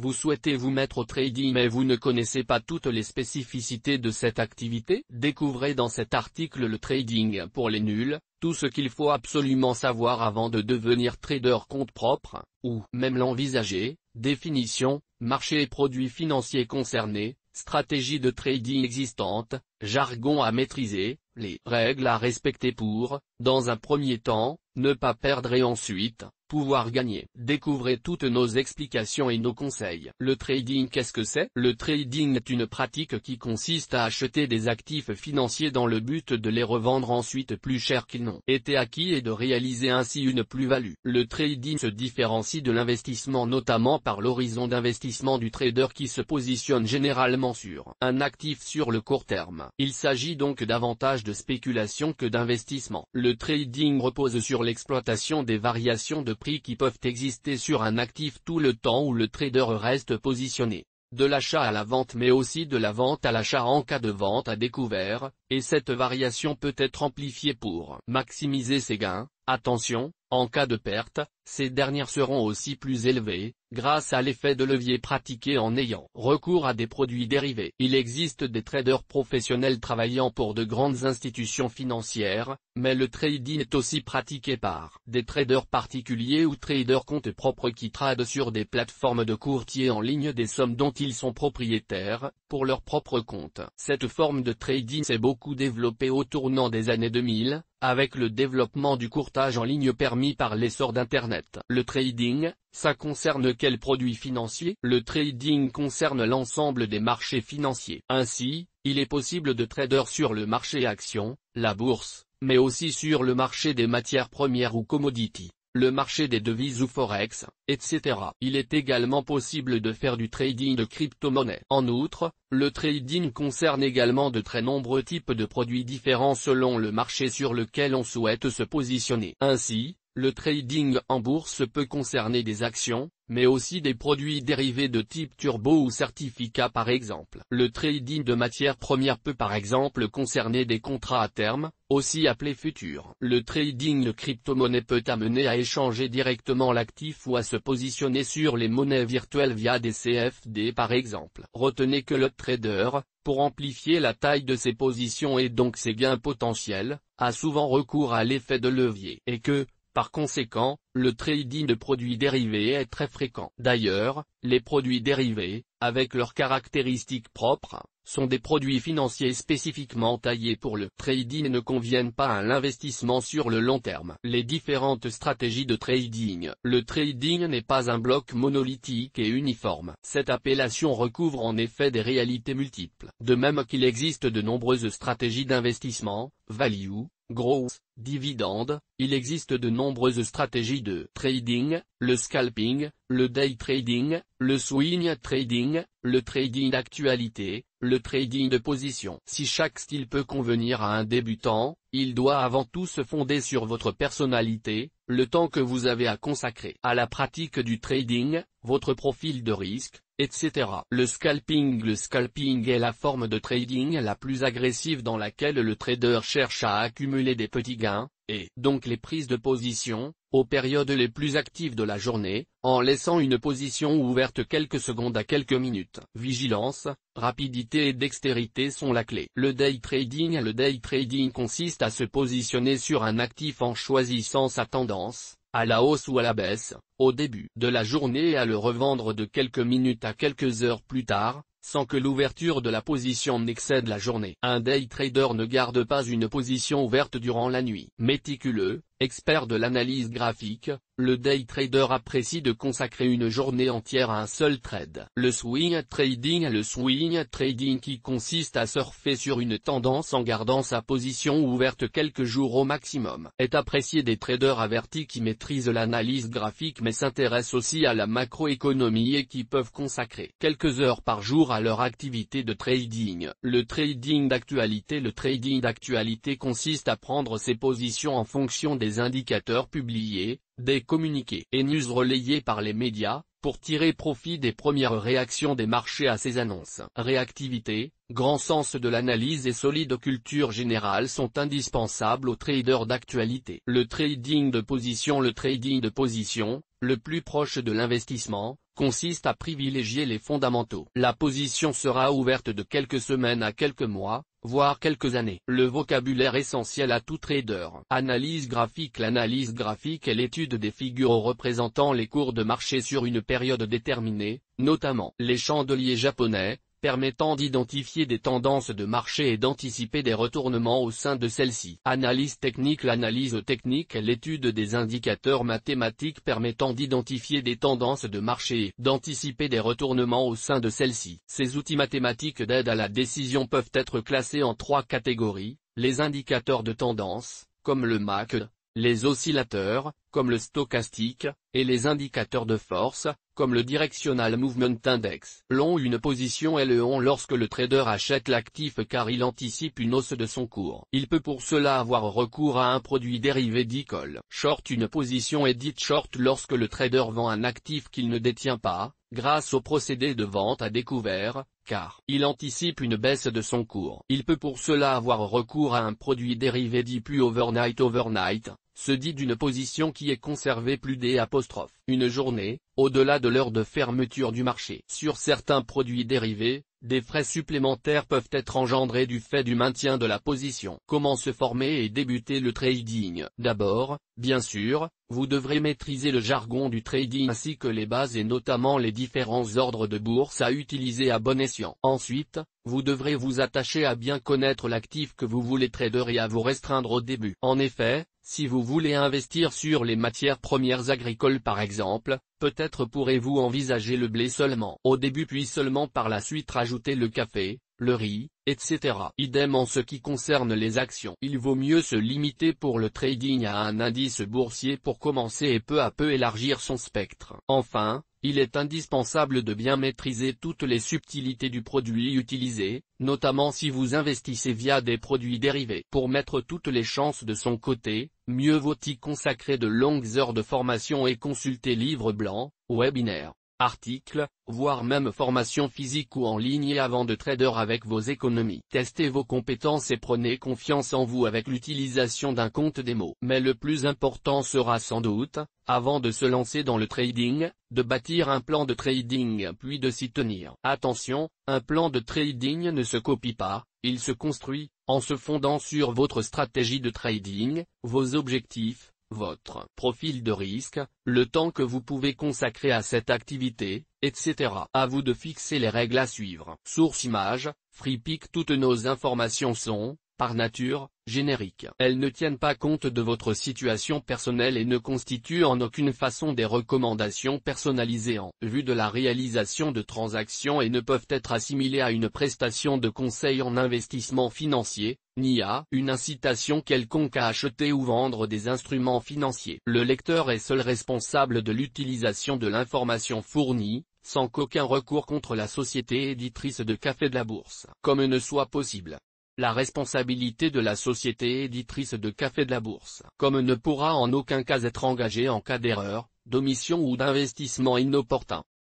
Vous souhaitez vous mettre au trading mais vous ne connaissez pas toutes les spécificités de cette activité? Découvrez dans cet article le trading pour les nuls, tout ce qu'il faut absolument savoir avant de devenir trader compte propre, ou même l'envisager, définition, marché et produits financiers concernés, stratégie de trading existante, jargon à maîtriser, les règles à respecter pour, dans un premier temps, ne pas perdre et ensuite, pouvoir gagner. Découvrez toutes nos explications et nos conseils. Le trading, qu'est-ce que c'est? Le trading est une pratique qui consiste à acheter des actifs financiers dans le but de les revendre ensuite plus cher qu'ils n'ont été acquis et de réaliser ainsi une plus-value. Le trading se différencie de l'investissement notamment par l'horizon d'investissement du trader qui se positionne généralement sur un actif sur le court terme. Il s'agit donc davantage de spéculation que d'investissement. Le trading repose sur l'exploitation des variations de prix qui peuvent exister sur un actif tout le temps où le trader reste positionné. De l'achat à la vente mais aussi de la vente à l'achat en cas de vente à découvert, et cette variation peut être amplifiée pour maximiser ses gains. Attention, en cas de perte, ces dernières seront aussi plus élevées, grâce à l'effet de levier pratiqué en ayant recours à des produits dérivés. Il existe des traders professionnels travaillant pour de grandes institutions financières, mais le trading est aussi pratiqué par des traders particuliers ou traders compte propre qui tradent sur des plateformes de courtier en ligne des sommes dont ils sont propriétaires, pour leur propre compte. Cette forme de trading s'est beaucoup développée au tournant des années 2000, avec le développement du courtage en ligne permis par l'essor d'Internet. Le trading, ça concerne quels produits financiers? Le trading concerne l'ensemble des marchés financiers. Ainsi, il est possible de trader sur le marché actions, la bourse, mais aussi sur le marché des matières premières ou commodities, le marché des devises ou forex, etc. Il est également possible de faire du trading de crypto-monnaies. En outre, le trading concerne également de très nombreux types de produits différents selon le marché sur lequel on souhaite se positionner. Ainsi, le trading en bourse peut concerner des actions, mais aussi des produits dérivés de type turbo ou certificats par exemple. Le trading de matières premières peut par exemple concerner des contrats à terme, aussi appelés futurs. Le trading de crypto-monnaies peut amener à échanger directement l'actif ou à se positionner sur les monnaies virtuelles via des CFD par exemple. Retenez que le trader, pour amplifier la taille de ses positions et donc ses gains potentiels, a souvent recours à l'effet de levier et que, par conséquent, le trading de produits dérivés est très fréquent. D'ailleurs, les produits dérivés, avec leurs caractéristiques propres, sont des produits financiers spécifiquement taillés pour le trading et ne conviennent pas à l'investissement sur le long terme. Les différentes stratégies de trading. Le trading n'est pas un bloc monolithique et uniforme. Cette appellation recouvre en effet des réalités multiples. De même qu'il existe de nombreuses stratégies d'investissement, value, growth, dividende, il existe de nombreuses stratégies de trading, le scalping, le day trading, le swing trading, le trading d'actualité, le trading de position. Si chaque style peut convenir à un débutant, il doit avant tout se fonder sur votre personnalité, le temps que vous avez à consacrer à la pratique du trading, votre profil de risque, etc. Le scalping est la forme de trading la plus agressive dans laquelle le trader cherche à accumuler des petits gains, et donc les prises de position, aux périodes les plus actives de la journée, en laissant une position ouverte quelques secondes à quelques minutes. Vigilance, rapidité et dextérité sont la clé. Le day trading consiste à se positionner sur un actif en choisissant sa tendance, à la hausse ou à la baisse, au début de la journée et à le revendre de quelques minutes à quelques heures plus tard, sans que l'ouverture de la position n'excède la journée. Un day trader ne garde pas une position ouverte durant la nuit. Méticuleux, expert de l'analyse graphique, le day trader apprécie de consacrer une journée entière à un seul trade. Le swing trading qui consiste à surfer sur une tendance en gardant sa position ouverte quelques jours au maximum, est apprécié des traders avertis qui maîtrisent l'analyse graphique mais s'intéressent aussi à la macroéconomie et qui peuvent consacrer quelques heures par jour à leur activité de trading. Le trading d'actualité consiste à prendre ses positions en fonction des indicateurs publiés, des communiqués et news relayés par les médias, pour tirer profit des premières réactions des marchés à ces annonces. Réactivité, grand sens de l'analyse et solide culture générale sont indispensables aux traders d'actualité. Le trading de position, le plus proche de l'investissement, consiste à privilégier les fondamentaux. La position sera ouverte de quelques semaines à quelques mois, voire quelques années. Le vocabulaire essentiel à tout trader. Analyse graphique. L'analyse graphique est l'étude des figures représentant les cours de marché sur une période déterminée, notamment les chandeliers japonais, permettant d'identifier des tendances de marché et d'anticiper des retournements au sein de celles-ci. Analyse technique. L'analyse technique est l'étude des indicateurs mathématiques permettant d'identifier des tendances de marché et d'anticiper des retournements au sein de celles-ci. Ces outils mathématiques d'aide à la décision peuvent être classés en 3 catégories, les indicateurs de tendance, comme le MACD, les oscillateurs, comme le stochastique, et les indicateurs de force, comme le Directional Movement Index. Long une position est le long lorsque le trader achète l'actif car il anticipe une hausse de son cours. Il peut pour cela avoir recours à un produit dérivé dit call. Short une position est dite short lorsque le trader vend un actif qu'il ne détient pas, grâce au procédé de vente à découvert, car il anticipe une baisse de son cours. Il peut pour cela avoir recours à un produit dérivé dit put overnight. Overnight se dit d'une position qui est conservée plus une journée, au-delà de l'heure de fermeture du marché. Sur certains produits dérivés, des frais supplémentaires peuvent être engendrés du fait du maintien de la position. Comment se former et débuter le trading? D'abord, bien sûr, vous devrez maîtriser le jargon du trading ainsi que les bases et notamment les différents ordres de bourse à utiliser à bon escient. Ensuite, vous devrez vous attacher à bien connaître l'actif que vous voulez trader et à vous restreindre au début. En effet, si vous voulez investir sur les matières premières agricoles par exemple, peut-être pourrez-vous envisager le blé seulement au début puis seulement par la suite rajouter le café, le riz, etc. Idem en ce qui concerne les actions. Il vaut mieux se limiter pour le trading à un indice boursier pour commencer et peu à peu élargir son spectre. Enfin, il est indispensable de bien maîtriser toutes les subtilités du produit utilisé, notamment si vous investissez via des produits dérivés. Pour mettre toutes les chances de son côté, mieux vaut y consacrer de longues heures de formation et consulter livres blancs, webinaires, articles, voire même formation physique ou en ligne avant de trader avec vos économies. Testez vos compétences et prenez confiance en vous avec l'utilisation d'un compte démo. Mais le plus important sera sans doute, avant de se lancer dans le trading, de bâtir un plan de trading puis de s'y tenir. Attention, un plan de trading ne se copie pas, il se construit, en se fondant sur votre stratégie de trading, vos objectifs, votre profil de risque, le temps que vous pouvez consacrer à cette activité, etc. À vous de fixer les règles à suivre. Source image, FreePic. Toutes nos informations sont, par nature, génériques. Elles ne tiennent pas compte de votre situation personnelle et ne constituent en aucune façon des recommandations personnalisées en vue de la réalisation de transactions et ne peuvent être assimilées à une prestation de conseil en investissement financier, ni à une incitation quelconque à acheter ou vendre des instruments financiers. Le lecteur est seul responsable de l'utilisation de l'information fournie, sans qu'aucun recours contre la société éditrice de Café de la Bourse, comme ne soit possible. La responsabilité de la société éditrice de Café de la Bourse, comme ne pourra en aucun cas être engagée en cas d'erreur, d'omission ou d'investissement inopportun.